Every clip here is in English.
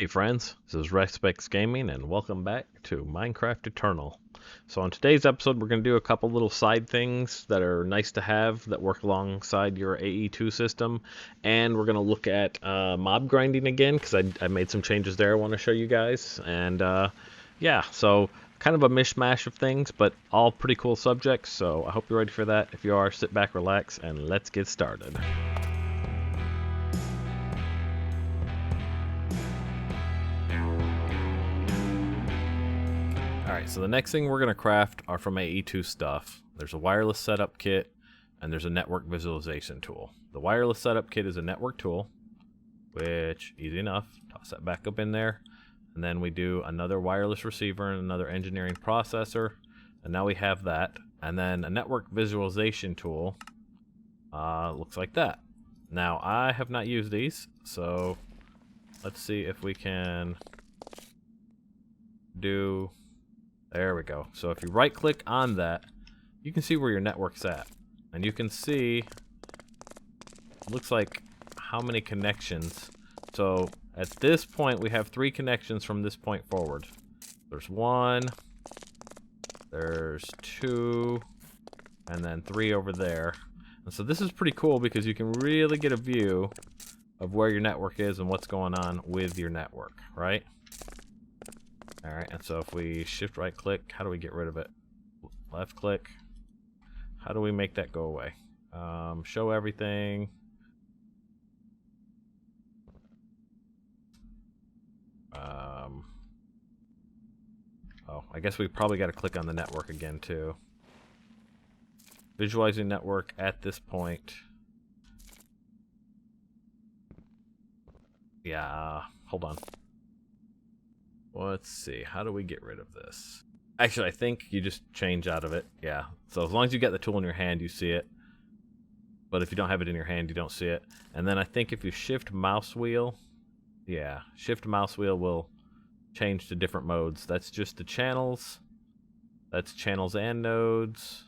Hey friends, this is Respex Gaming and welcome back to Minecraft Eternal. So on today's episode we're going to do a couple little side things that are nice to have that work alongside your AE2 system, and we're going to look at mob grinding again because I made some changes there I want to show you guys. And yeah, so kind of a mishmash of things, but all pretty cool subjects, so I hope you're ready for that. If you are, sit back, relax, and let's get started. Alright, so the next thing we're going to craft are from AE2 stuff. There's a wireless setup kit, and there's a network visualization tool. The wireless setup kit is a network tool, which, easy enough, toss that back up in there. And then we do another wireless receiver and another engineering processor, and now we have that. And then a network visualization tool looks like that. Now, I have not used these, so let's see if we can do... There we go. So if you right click on that, you can see where your network's at. And you can see, looks like how many connections. So at this point we have 3 connections from this point forward. There's 1, there's 2, and then 3 over there. And so this is pretty cool because you can really get a view of where your network is and what's going on with your network, right? Alright, and so if we shift right click, how do we get rid of it? Left click. How do we make that go away? Show everything. Oh, I guess we probably got to click on the network again too. Visualizing network at this point. Yeah, hold on. Let's see, how do we get rid of this? Actually, I think you just change out of it. Yeah, so as long as you get the tool in your hand, you see it. But if you don't have it in your hand, you don't see it. And then I think if you shift mouse wheel, yeah, shift mouse wheel will change to different modes. That's just the channels. That's channels and nodes.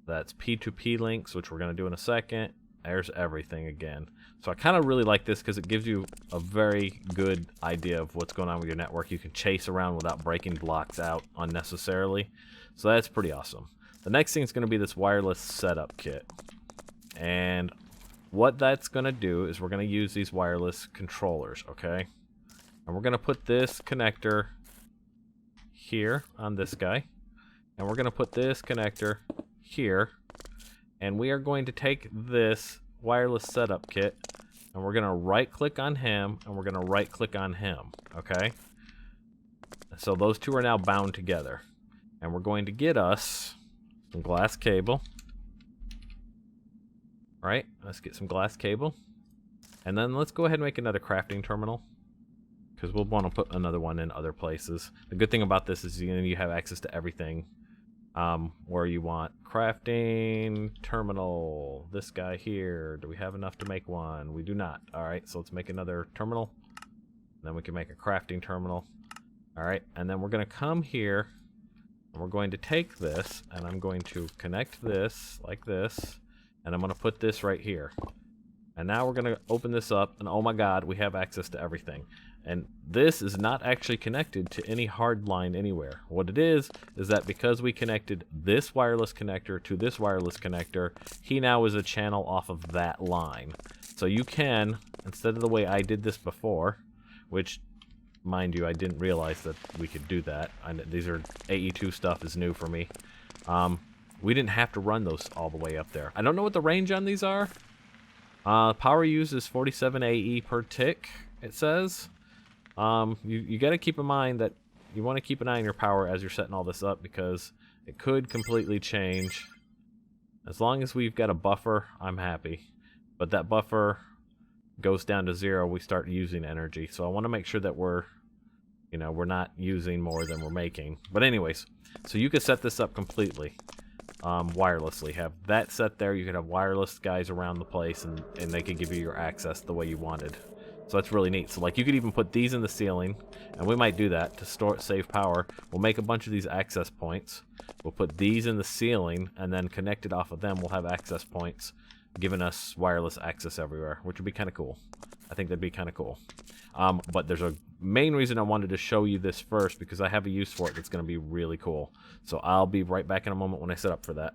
That's P2P links, which we're going to do in a second. There's everything again. So I kind of really like this because it gives you a very good idea of what's going on with your network. You can chase around without breaking blocks out unnecessarily. So that's pretty awesome. The next thing is going to be this wireless setup kit. And what that's going to do is we're going to use these wireless controllers, okay? And we're going to put this connector here on this guy. And we're going to put this connector here. And we are going to take this wireless setup kit and we're going to right click on him and we're going to right click on him, okay? So those two are now bound together. And we're going to get us some glass cable. Right, let's get some glass cable. And then let's go ahead and make another crafting terminal, because we'll want to put another one in other places. The good thing about this is you have access to everything. Where you want crafting terminal, this guy here. Do we have enough to make one? We do not. Alright, so let's make another terminal. Then we can make a crafting terminal. Alright, and then we're going to come here and we're going to take this and I'm going to connect this like this, and I'm going to put this right here. And now we're going to open this up, and oh my god, we have access to everything. And this is not actually connected to any hard line anywhere. What it is that because we connected this wireless connector to this wireless connector, he now is a channel off of that line. So you can, instead of the way I did this before, which, mind you, I didn't realize that we could do that. These are AE2 stuff is new for me. We didn't have to run those all the way up there. I don't know what the range on these are. Power used is 47 AE per tick, it says. You got to keep in mind that you want to keep an eye on your power as you're setting all this up, because it could completely change. As long as we've got a buffer, I'm happy. But that buffer goes down to 0, we start using energy. So I want to make sure that we're not using more than we're making. But anyways, so you could set this up completely wirelessly. Have that set there. You could have wireless guys around the place, and they could give you your access the way you wanted. So that's really neat. So like you could even put these in the ceiling, and we might do that to save power. We'll make a bunch of these access points. We'll put these in the ceiling, and then connected off of them we'll have access points, giving us wireless access everywhere, which would be kind of cool. I think that'd be kind of cool. But there's a main reason I wanted to show you this first, because I have a use for it that's going to be really cool. So I'll be right back in a moment when I set up for that.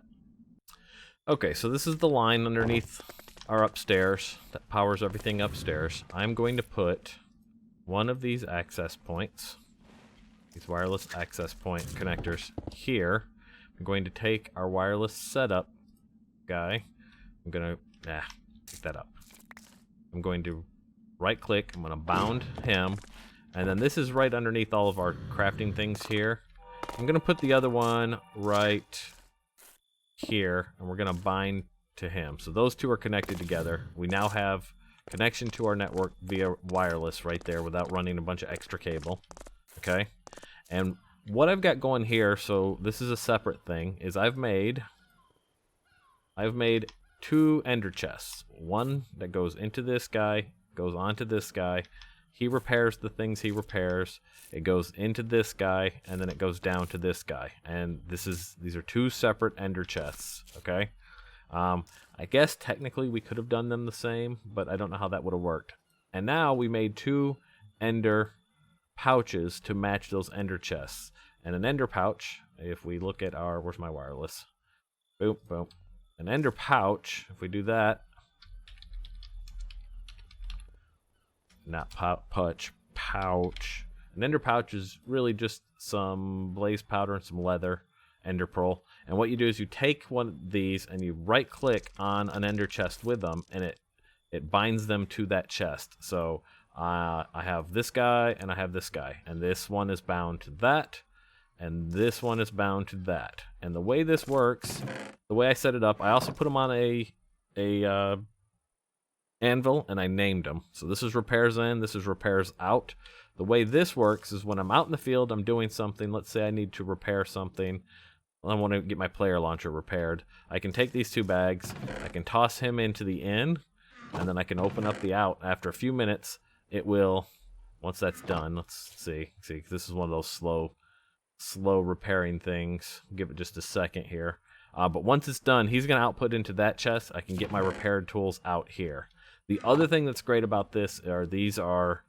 Okay, so this is the line underneath our upstairs that powers everything upstairs. I'm going to put one of these access points, these wireless access point connectors here. I'm going to take our wireless setup guy. I'm going to, pick that up. I'm going to right click, I'm going to bound him, and then this is right underneath all of our crafting things here. I'm going to put the other one right here, and we're going to bind to him. So those two are connected together. We now have connection to our network via wireless right there without running a bunch of extra cable. Okay, and what I've got going here, so this is a separate thing, is I've made 2 ender chests. One that goes into this guy, goes onto this guy. He repairs the things he repairs. It goes into this guy, and then it goes down to this guy. And these are 2 separate ender chests. Okay. I guess technically we could have done them the same, but I don't know how that would have worked. And now we made 2 ender pouches to match those ender chests. And an ender pouch, if we look at our, where's my wireless? Boom, boom. An ender pouch, if we do that, not pouch. An ender pouch is really just some blaze powder and some leather, ender pearl. And what you do is you take one of these and you right click on an ender chest with them, and it binds them to that chest. So I have this guy and I have this guy, and this one is bound to that, and this one is bound to that. And the way this works, the way I set it up, I also put them on a anvil, and I named them. So this is repairs in, this is repairs out. The way this works is when I'm out in the field, I'm doing something. Let's say I need to repair something. I want to get my player launcher repaired. I can take these 2 bags, I can toss him into the in, and then I can open up the out. After a few minutes, it will, once that's done, let's see, this is one of those slow repairing things. Give it just a second here. But once it's done, he's going to output into that chest. I can get my repaired tools out here. The other thing that's great about this are these are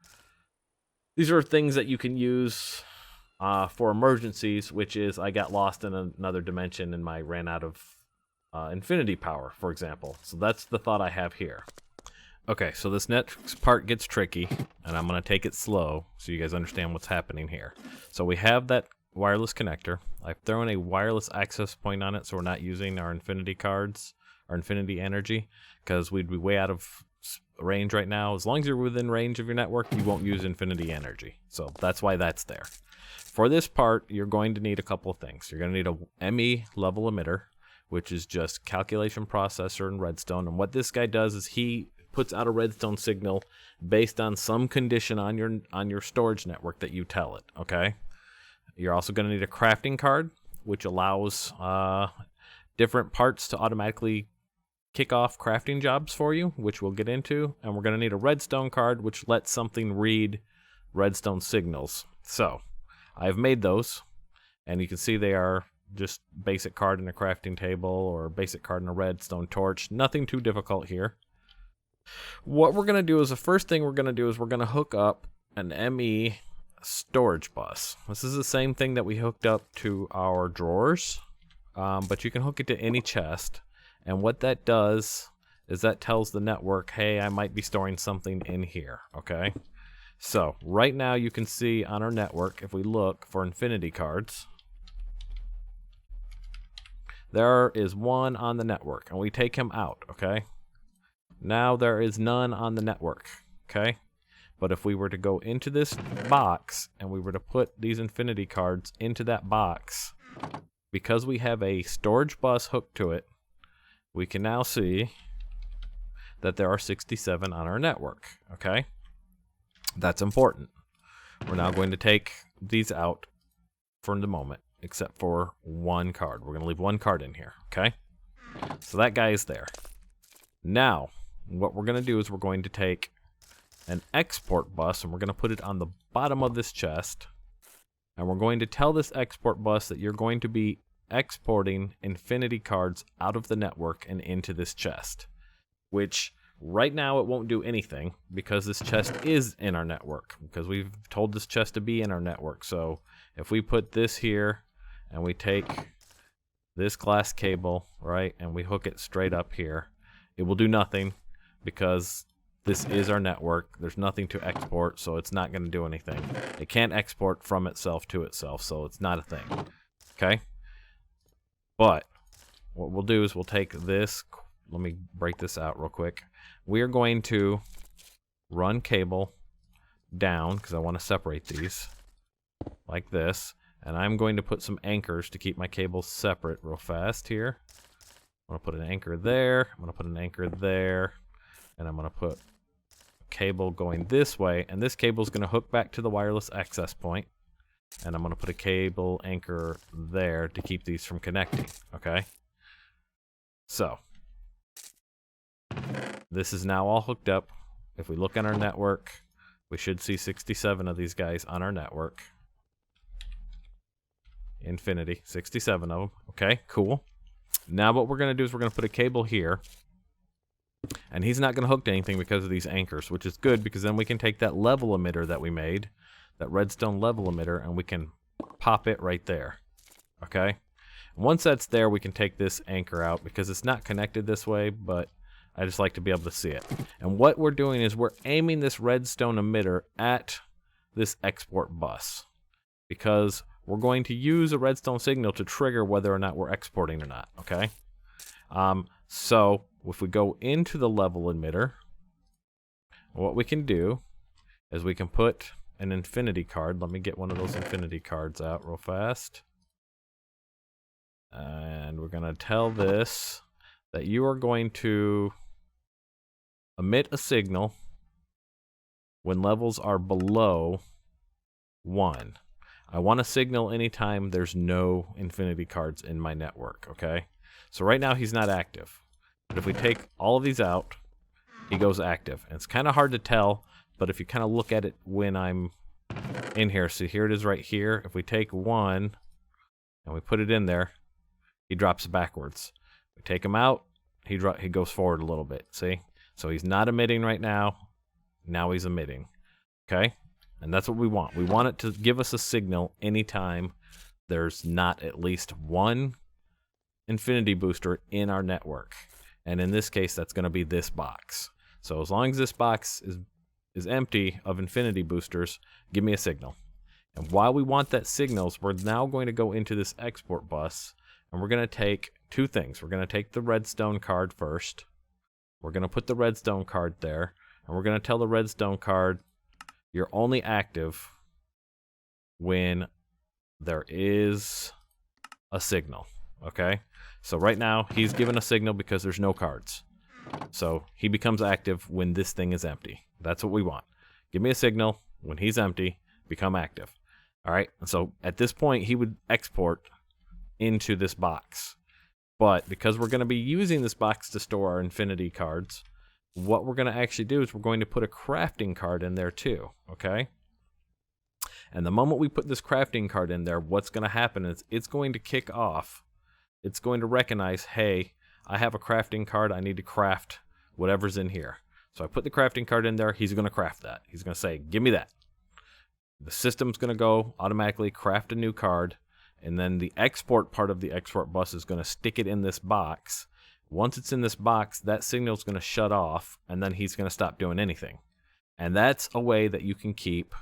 things that you can use for emergencies, which is I got lost in another dimension and I ran out of infinity power, for example. So that's the thought I have here. Okay, so this next part gets tricky, and I'm going to take it slow so you guys understand what's happening here. So we have that wireless connector. I've thrown a wireless access point on it, so we're not using our infinity cards, our infinity energy, because we'd be way out of range right now. As long as you're within range of your network, you won't use infinity energy. So that's why that's there. For this part, you're going to need a couple of things. You're going to need a ME level emitter, which is just calculation processor and redstone. And what this guy does is he puts out a redstone signal based on some condition on your storage network that you tell it. Okay. You're also going to need a crafting card, which allows different parts to automatically kick off crafting jobs for you, which we'll get into. And we're going to need a redstone card, which lets something read redstone signals. So I've made those, and you can see they are just basic card in a crafting table or basic card in a redstone torch. Nothing too difficult here. What we're going to do is the first thing we're going to do is we're going to hook up an ME storage bus. This is the same thing that we hooked up to our drawers, but you can hook it to any chest. And what that does is that tells the network, hey, I might be storing something in here. Okay. So right now you can see on our network, if we look for infinity cards, there is one on the network, and we take him out. Okay. Now there is none on the network. Okay. But if we were to go into this box and we were to put these infinity cards into that box, because we have a storage bus hooked to it, we can now see that there are 67 on our network. Okay. That's important. We're now going to take these out for the moment, except for one card. We're going to leave one card in here. Okay. So that guy is there. Now, what we're going to do is we're going to take an export bus and we're going to put it on the bottom of this chest. And we're going to tell this export bus that you're going to be exporting infinity cards out of the network and into this chest, which Right now it won't do anything because this chest is in our network, because we've told this chest to be in our network. So if we put this here and we take this glass cable, right, and we hook it straight up here, it will do nothing because this is our network. There's nothing to export, so it's not going to do anything. It can't export from itself to itself, so it's not a thing. Okay? But what we'll do is we'll take this. Let me break this out real quick. We are going to run cable down, because I want to separate these like this. And I'm going to put some anchors to keep my cables separate real fast here. I'm going to put an anchor there. I'm going to put an anchor there. And I'm going to put a cable going this way. And this cable is going to hook back to the wireless access point. And I'm going to put a cable anchor there to keep these from connecting. Okay? So this is now all hooked up. If we look on our network, we should see 67 of these guys on our network. Infinity, 67 of them. Okay, cool. Now what we're going to do is we're going to put a cable here. And he's not going to hook to anything because of these anchors, which is good because then we can take that level emitter that we made, that redstone level emitter, and we can pop it right there. Okay? Once that's there, we can take this anchor out because it's not connected this way, but I just like to be able to see it. And what we're doing is we're aiming this redstone emitter at this export bus because we're going to use a redstone signal to trigger whether or not we're exporting or not, okay? So if we go into the level emitter, what we can do is we can put an infinity card. Let me get one of those infinity cards out real fast. And we're going to tell this that you are going to emit a signal when levels are below 1. I want a signal anytime there's no infinity cards in my network, okay? So right now he's not active. But if we take all of these out, he goes active. And it's kind of hard to tell, but if you kind of look at it when I'm in here, see here it is right here. If we take one and we put it in there, he drops backwards. We take him out, he goes forward a little bit, see? So he's not emitting right now. Now he's emitting, okay? And that's what we want. We want it to give us a signal anytime there's not at least one infinity booster in our network. And in this case, that's going to be this box. So as long as this box is empty of infinity boosters, give me a signal. And while we want that signals, we're now going to go into this export bus, and we're going to take two things. We're going to take the redstone card first. We're going to put the redstone card there, and we're going to tell the redstone card, you're only active when there is a signal, okay? So right now, he's given a signal because there's no cards. So he becomes active when this thing is empty. That's what we want. Give me a signal when he's empty, become active. All right, and so at this point, he would export into this box. But because we're going to be using this box to store our infinity cards, what we're going to actually do is we're going to put a crafting card in there too, okay? And the moment we put this crafting card in there, what's going to happen is it's going to kick off. It's going to recognize, hey, I have a crafting card. I need to craft whatever's in here. So I put the crafting card in there. He's going to craft that. He's going to say, give me that. The system's going to go automatically craft a new card. And then the export part of the export bus is going to stick it in this box. Once it's in this box, that signal is going to shut off, and then he's going to stop doing anything. And that's a way that you can keep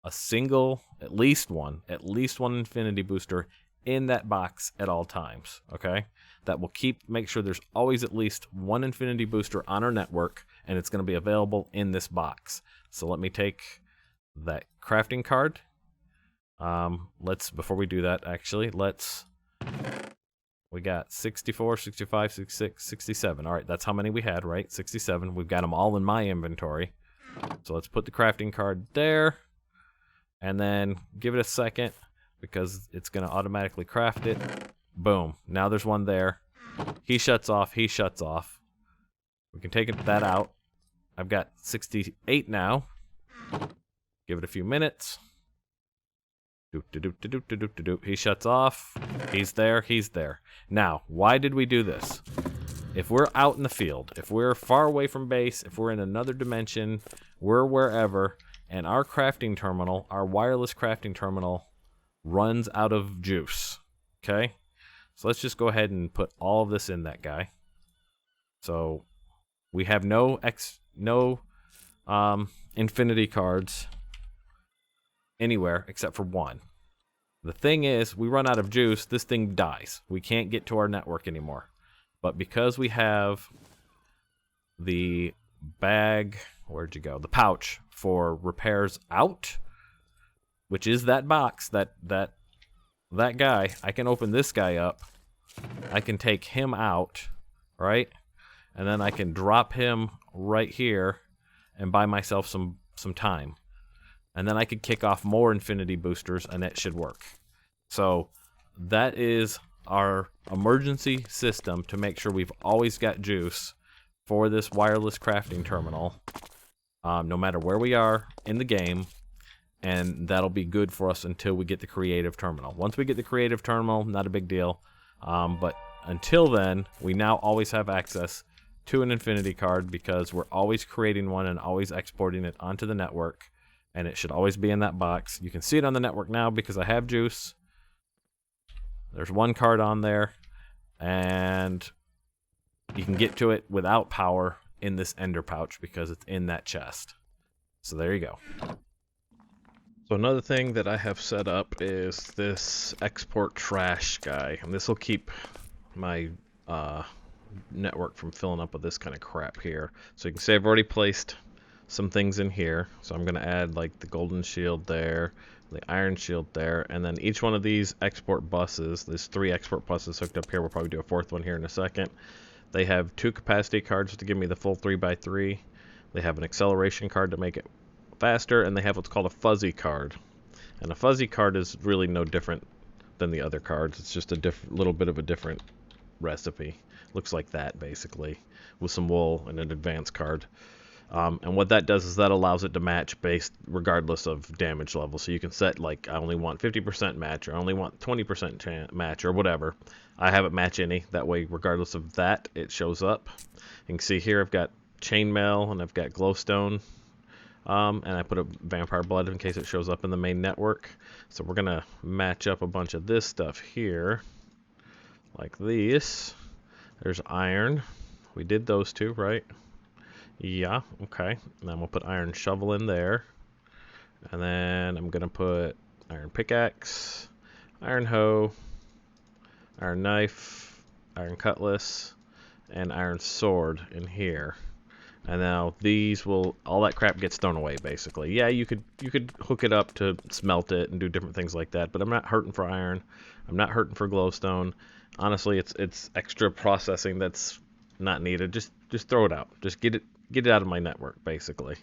a single, at least one infinity booster in that box at all times, okay? That will make sure there's always at least one infinity booster on our network, and it's going to be available in this box. So let me take that crafting card. Before we do that, actually, we got 64, 65, 66, 67. All right, that's how many we had, right? 67. We've got them all in my inventory. So let's put the crafting card there, and then give it a second because it's going to automatically craft it. Boom. Now there's one there. He shuts off. He shuts off. We can take that out. I've got 68 now. Give it a few minutes. He shuts off. He's there. He's there. Now, why did we do this? If we're out in the field, if we're far away from base, if we're in another dimension, we're wherever, and our crafting terminal, our wireless crafting terminal, runs out of juice. Okay? So let's just go ahead and put all of this in that guy. So we have no infinity cards anywhere except for one. The thing is, we run out of juice, this thing dies. We can't get to our network anymore. But because we have the bag, where'd you go? The pouch for repairs out, which is that box, that guy, I can open this guy up. I can take him out, right? And then I can drop him right here and buy myself some time. And then I could kick off more infinity boosters, and it should work. So that is our emergency system to make sure we've always got juice for this wireless crafting terminal, no matter where we are in the game. And that'll be good for us until we get the creative terminal. Once we get the creative terminal, not a big deal. But until then, we now always have access to an infinity card because we're always creating one and always exporting it onto the network. And it should always be in that box. You can see it on the network now because I have juice. There's one card on there. And you can get to it without power in this ender pouch because it's in that chest. So there you go. So another thing that I have set up is this export trash guy. And this will keep my network from filling up with this kind of crap here. So you can see I've already placed some things in here. So I'm going to add like the golden shield there, the iron shield there, and then each one of these export buses, there's 3 export buses hooked up here. We'll probably do a 4th one here in a second. They have 2 capacity cards to give me the full 3x3. They have an acceleration card to make it faster, and they have what's called a fuzzy card. And a fuzzy card is really no different than the other cards. It's just a little bit of a different recipe. Looks like that basically, with some wool and an advanced card. And what that does is that allows it to match based regardless of damage level. So you can set like I only want 50% match, or I only want 20% match, or whatever. I have it match any. That way, regardless of that, it shows up. You can see here I've got chainmail and I've got glowstone. And I put a vampire blood in case it shows up in the main network. So we're gonna match up a bunch of this stuff here, like these. There's iron. We did those 2, right? Yeah, okay. And then we'll put iron shovel in there. And then I'm gonna put iron pickaxe, iron hoe, iron knife, iron cutlass, and iron sword in here. And now these will, all that crap gets thrown away basically. Yeah, you could hook it up to smelt it and do different things like that, but I'm not hurting for iron. I'm not hurting for glowstone. Honestly, it's extra processing that's not needed. Just throw it out. Just get it out of my network basically.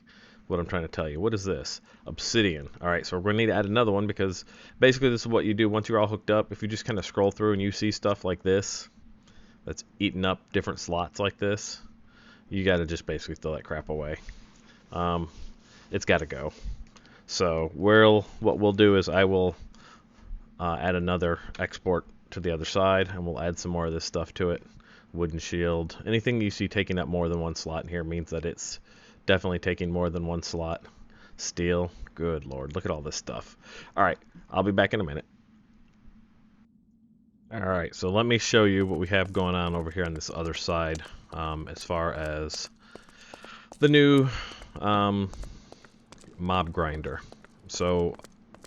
What I'm trying to tell you. What is this? Obsidian. All right, so we're going to need to add another one because basically this is what you do once you're all hooked up. If you just kind of scroll through and you see stuff like this that's eating up different slots like this, you got to just basically throw that crap away. It's got to go. So what we'll do is I will add another export to the other side, and we'll add some more of this stuff to it. Wooden shield. Anything you see taking up more than one slot in here means that it's definitely taking more than one slot. Steel. Good lord. Look at all this stuff. Alright, I'll be back in a minute. Alright, so let me show you what we have going on over here on this other side as far as the new mob grinder. So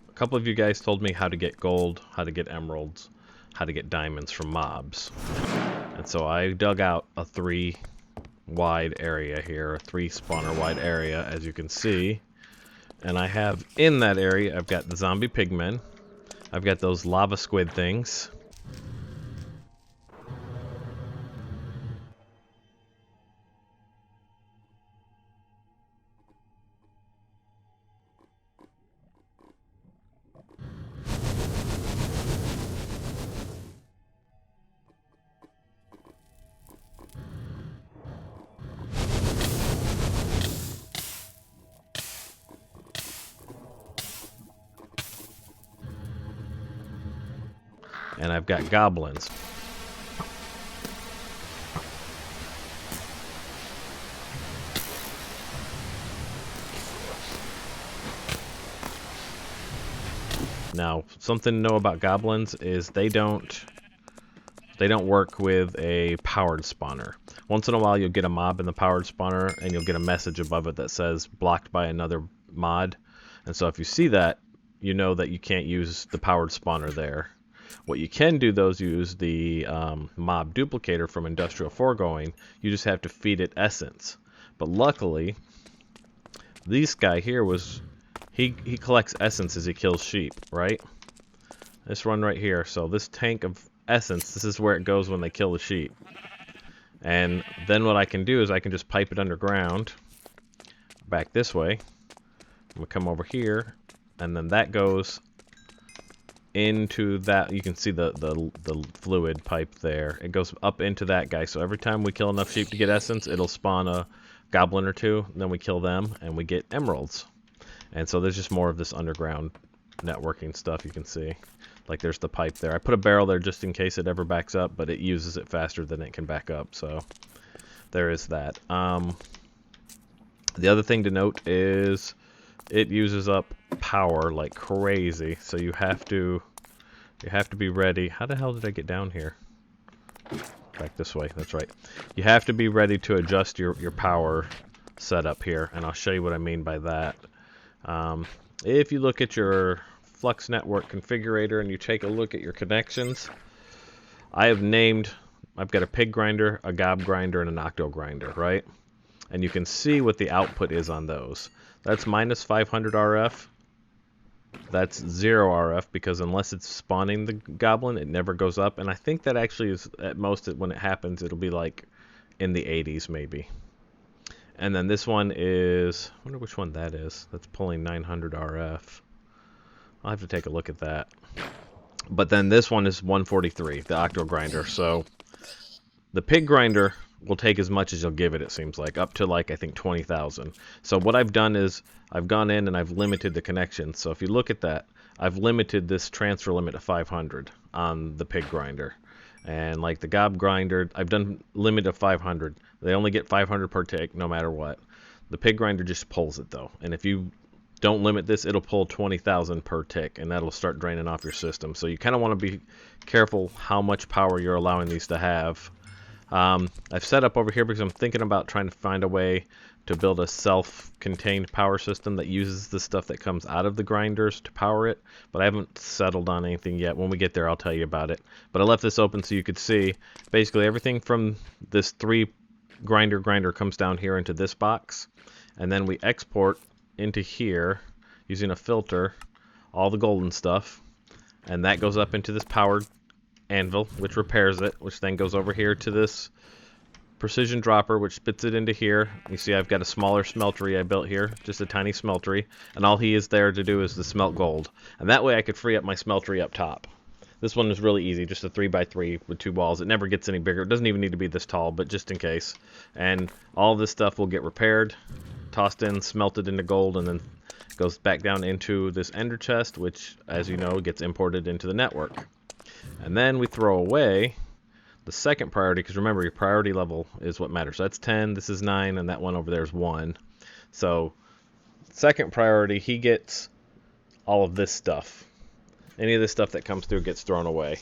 a couple of you guys told me how to get gold, how to get emeralds, how to get diamonds from mobs. And so I dug out a 3 wide area here, a 3 spawner wide area, as you can see. And I have in that area, I've got the zombie pigmen, I've got those lava squid things, and I've got goblins. Now, something to know about goblins is they don't work with a powered spawner. Once in a while you'll get a mob in the powered spawner and you'll get a message above it that says blocked by another mod. And so if you see that, you know that you can't use the powered spawner there. What you can do though is use the mob duplicator from Industrial Foregoing. You just have to feed it essence. But luckily, this guy here he collects essence as he kills sheep, right? This one right here. So this tank of essence, this is where it goes when they kill the sheep. And then what I can do is I can just pipe it underground back this way. We'll come over here, and then that goes into that. You can see the fluid pipe there. It goes up into that guy. So every time we kill enough sheep to get essence, it'll spawn a goblin or two, and then we kill them and we get emeralds. And so there's just more of this underground networking stuff you can see. Like there's the pipe there. I put a barrel there just in case it ever backs up, but it uses it faster than it can back up. So there is that. The other thing to note is it uses up power like crazy. So you have to be ready. How the hell did I get down here? Back this way. That's right. You have to be ready to adjust your power setup here, and I'll show you what I mean by that. If you look at your Flux Network configurator and you take a look at your connections, I've got a pig grinder, a gob grinder, and an octo grinder, right? And you can see what the output is on those. That's minus 500 RF. That's 0 RF because unless it's spawning the goblin, it never goes up. And I think that actually is at most when it happens, it'll be like in the 80s maybe. And then this one is, I wonder which one that is. That's pulling 900 RF. I'll have to take a look at that. But then this one is 143, the octo grinder. So the pig grinder will take as much as you'll give it, it seems like, up to like I think 20,000. So what I've done is I've gone in and I've limited the connections. So if you look at that, I've limited this transfer limit to 500 on the pig grinder. And like the gob grinder, I've done limit of 500. They only get 500 per tick no matter what. The pig grinder just pulls it though. And if you don't limit this, it'll pull 20,000 per tick, and that'll start draining off your system. So you kind of want to be careful how much power you're allowing these to have. I've set up over here because I'm thinking about trying to find a way to build a self-contained power system that uses the stuff that comes out of the grinders to power it, but I haven't settled on anything yet. When we get there, I'll tell you about it. But I left this open so you could see basically everything from this 3 grinder comes down here into this box, and then we export into here using a filter all the golden stuff, and that goes up into this powered anvil, which repairs it, which then goes over here to this precision dropper, which spits it into here. You see I've got a smaller smeltery I built here, just a tiny smeltery, and all he is there to do is to smelt gold, and that way I could free up my smeltery up top. This one is really easy, just a 3x3 with 2 walls. It never gets any bigger. It doesn't even need to be this tall, but just in case. And all this stuff will get repaired, tossed in, smelted into gold, and then goes back down into this ender chest, which, as you know, gets imported into the network. And then we throw away the second priority, because remember, your priority level is what matters. So that's 10, this is 9, and that one over there is 1. So second priority, he gets all of this stuff. Any of this stuff that comes through gets thrown away.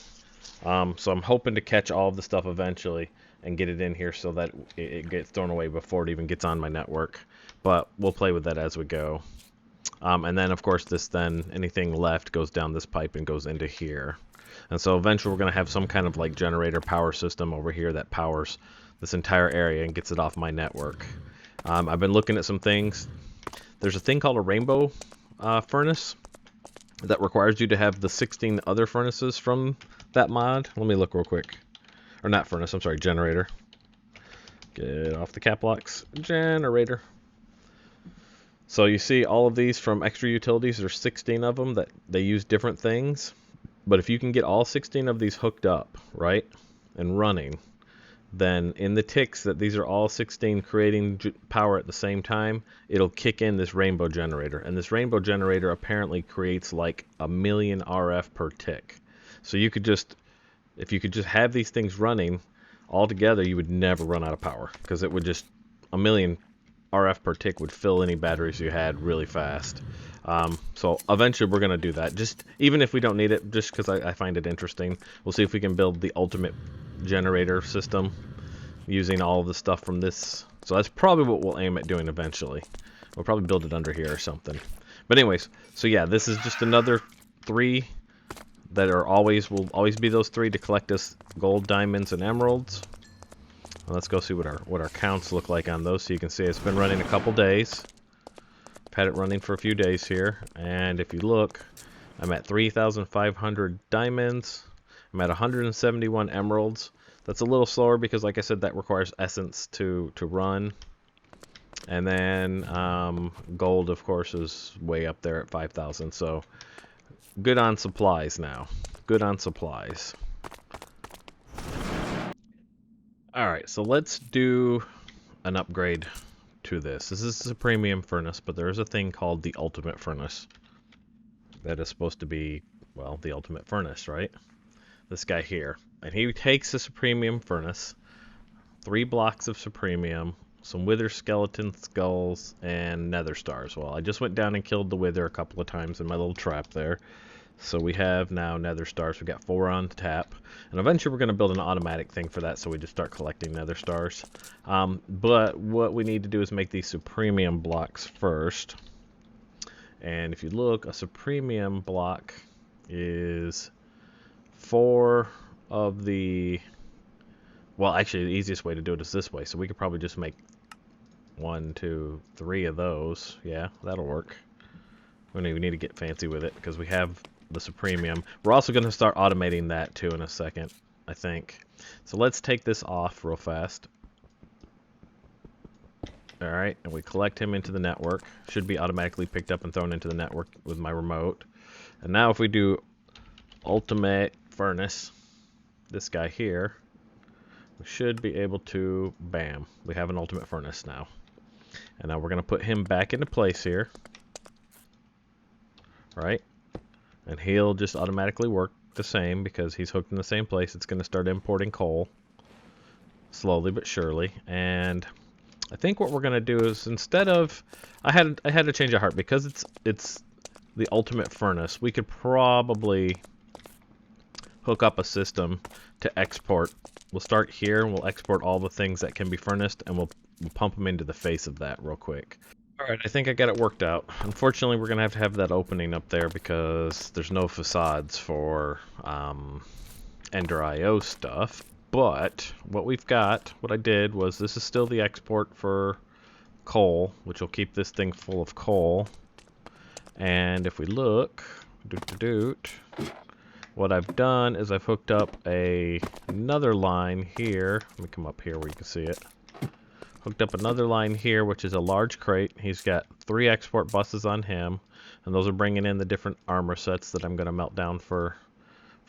So I'm hoping to catch all of the stuff eventually and get it in here so that it gets thrown away before it even gets on my network. But we'll play with that as we go. And then, of course, anything left goes down this pipe and goes into here. And so eventually we're going to have some kind of like generator power system over here that powers this entire area and gets it off my network. I've been looking at some things. There's a thing called a rainbow furnace that requires you to have the 16 other furnaces from that mod. Let me look real quick. Or not furnace, I'm sorry, generator. Get off the cap locks. Generator. So you see all of these from extra utilities, there's 16 of them that they use different things. But if you can get all 16 of these hooked up, right, and running, then in the ticks that these are all 16 creating power at the same time, it'll kick in this rainbow generator. And this rainbow generator apparently creates like 1,000,000 RF per tick. So you could just, if you could just have these things running all together, you would never run out of power, because it would just, 1,000,000 RF per tick would fill any batteries you had really fast. So eventually we're going to do that. Just even if we don't need it, just because I find it interesting. We'll see if we can build the ultimate generator system using all of the stuff from this. So that's probably what we'll aim at doing eventually. We'll probably build it under here or something. But anyways, so yeah, this is just another 3 that are will always be those 3 to collect us gold, diamonds, and emeralds. Well, let's go see what our counts look like on those. So you can see it's been running a couple days. I've had it running for a few days here, and if you look, I'm at 3,500 diamonds. I'm at 171 emeralds. That's a little slower because, like I said, that requires essence to run. And then gold, of course, is way up there at 5,000. So good on supplies now. Good on supplies. Alright, so let's do an upgrade to this. This is a premium furnace, but there is a thing called the ultimate furnace. That is supposed to be, well, the ultimate furnace, right? This guy here. And he takes this premium furnace, 3 blocks of supremium, some wither skeleton skulls, and nether stars. Well, I just went down and killed the wither a couple of times in my little trap there. So we have now nether stars. We've got 4 on tap. And eventually we're going to build an automatic thing for that so we just start collecting nether stars. But what we need to do is make these supremium blocks first. And if you look, a supremium block is 4 of the... Well, actually, the easiest way to do it is this way. So we could probably just make 1, 2, 3 of those. Yeah, that'll work. We don't even need to get fancy with it because we have the supremium. We're also going to start automating that too in a second, I think. So let's take this off real fast. Alright, and we collect him into the network. Should be automatically picked up and thrown into the network with my remote. And now if we do ultimate furnace, this guy here, we should be able to, bam, we have an ultimate furnace now. And now we're going to put him back into place here. Right? And he'll just automatically work the same because he's hooked in the same place. It's going to start importing coal slowly but surely. And I think what we're going to do is, instead of, I had a change of heart because it's the ultimate furnace. We could probably hook up a system to export. We'll start here and we'll export all the things that can be furnaced, and we'll pump them into the face of that real quick. Alright, I think I got it worked out. Unfortunately, we're going to have that opening up there because there's no facades for Ender IO stuff. But what we've got, what I did was, this is still the export for coal, which will keep this thing full of coal. And if we look, what I've done is I've hooked up another line here. Let me come up here where you can see it. Hooked up another line here, which is a large crate. He's got 3 export buses on him, and those are bringing in the different armor sets that I'm going to melt down for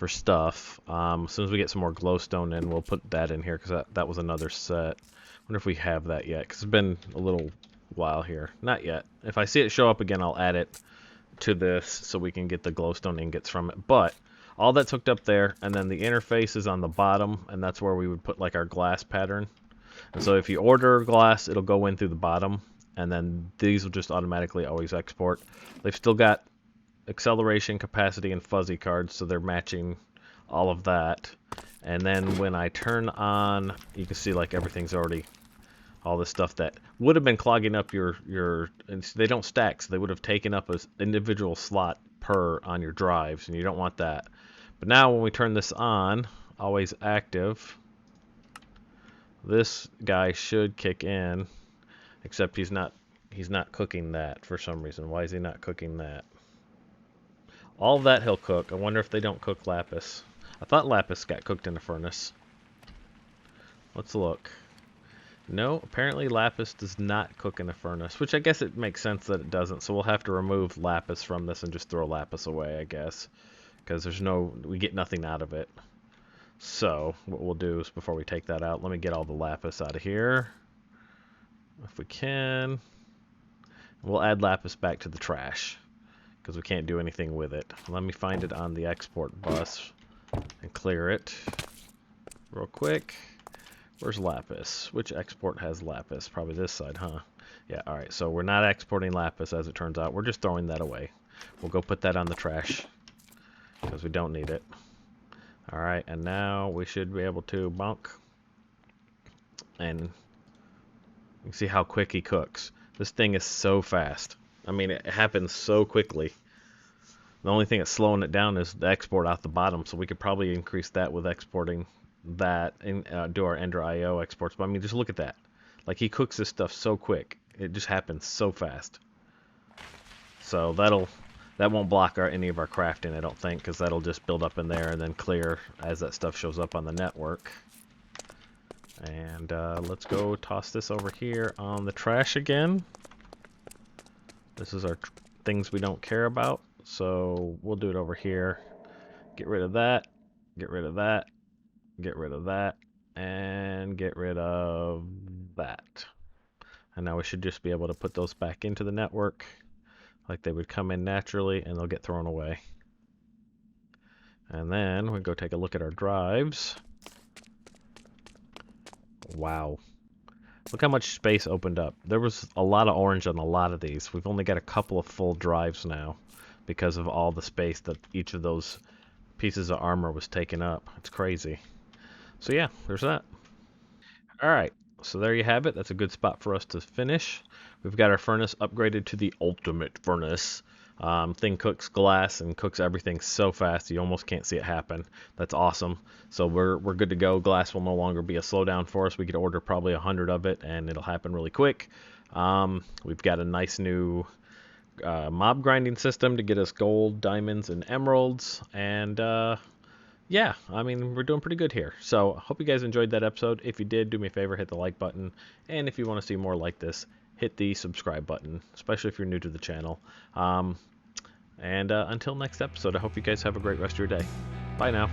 stuff. As soon as we get some more glowstone in, we'll put that in here because that was another set. I wonder if we have that yet, because it's been a little while here. Not yet. If I see it show up again, I'll add it to this so we can get the glowstone ingots from it. But all that's hooked up there, and then the interface is on the bottom, and that's where we would put like our glass pattern. And so if you order glass, it'll go in through the bottom, and then these will just automatically always export. They've still got acceleration, capacity, and fuzzy cards, so they're matching all of that. And then when I turn on, you can see like everything's already, all this stuff that would have been clogging up your they don't stack, so they would have taken up an individual slot per on your drives, and you don't want that. But now when we turn this on, always active, this guy should kick in, except he's not cooking that for some reason. Why is he not cooking that? All of that he'll cook. I wonder if they don't cook lapis. I thought lapis got cooked in a furnace. Let's look. No, apparently lapis does not cook in a furnace, which I guess it makes sense that it doesn't, so we'll have to remove lapis from this and just throw lapis away, I guess, because we get nothing out of it. So what we'll do is, before we take that out, let me get all the lapis out of here if we can. We'll add lapis back to the trash because we can't do anything with it. Let me find it on the export bus and clear it real quick. Where's lapis? Which export has lapis? Probably this side, huh? Yeah, alright, so we're not exporting lapis as it turns out. We're just throwing that away. We'll go put that on the trash because we don't need it. Alright, and now we should be able to bonk. And you can see how quick he cooks. This thing is so fast. I mean, it happens so quickly. The only thing that's slowing it down is the export out the bottom, so we could probably increase that with exporting that and do our Ender IO exports. But I mean, just look at that. Like, he cooks this stuff so quick. It just happens so fast. So that won't block any of our crafting, I don't think, because that'll just build up in there and then clear as that stuff shows up on the network. And let's go toss this over here on the trash again. This is our things we don't care about, so we'll do it over here. Get rid of that, get rid of that, get rid of that, and get rid of that. And now we should just be able to put those back into the network like they would come in naturally, and they'll get thrown away. And then we go take a look at our drives. Wow. Look how much space opened up. There was a lot of orange on a lot of these. We've only got a couple of full drives now because of all the space that each of those pieces of armor was taking up. It's crazy. So yeah, there's that. Alright, so there you have it. That's a good spot for us to finish. We've got our furnace upgraded to the ultimate furnace. Thing cooks glass and cooks everything so fast you almost can't see it happen. That's awesome. So we're good to go. Glass will no longer be a slowdown for us. We could order probably 100 of it and it'll happen really quick. We've got a nice new mob grinding system to get us gold, diamonds, and emeralds. And yeah, I mean, we're doing pretty good here. So I hope you guys enjoyed that episode. If you did, do me a favor, hit the like button. And if you want to see more like this, hit the subscribe button, especially if you're new to the channel. And until next episode, I hope you guys have a great rest of your day. Bye now.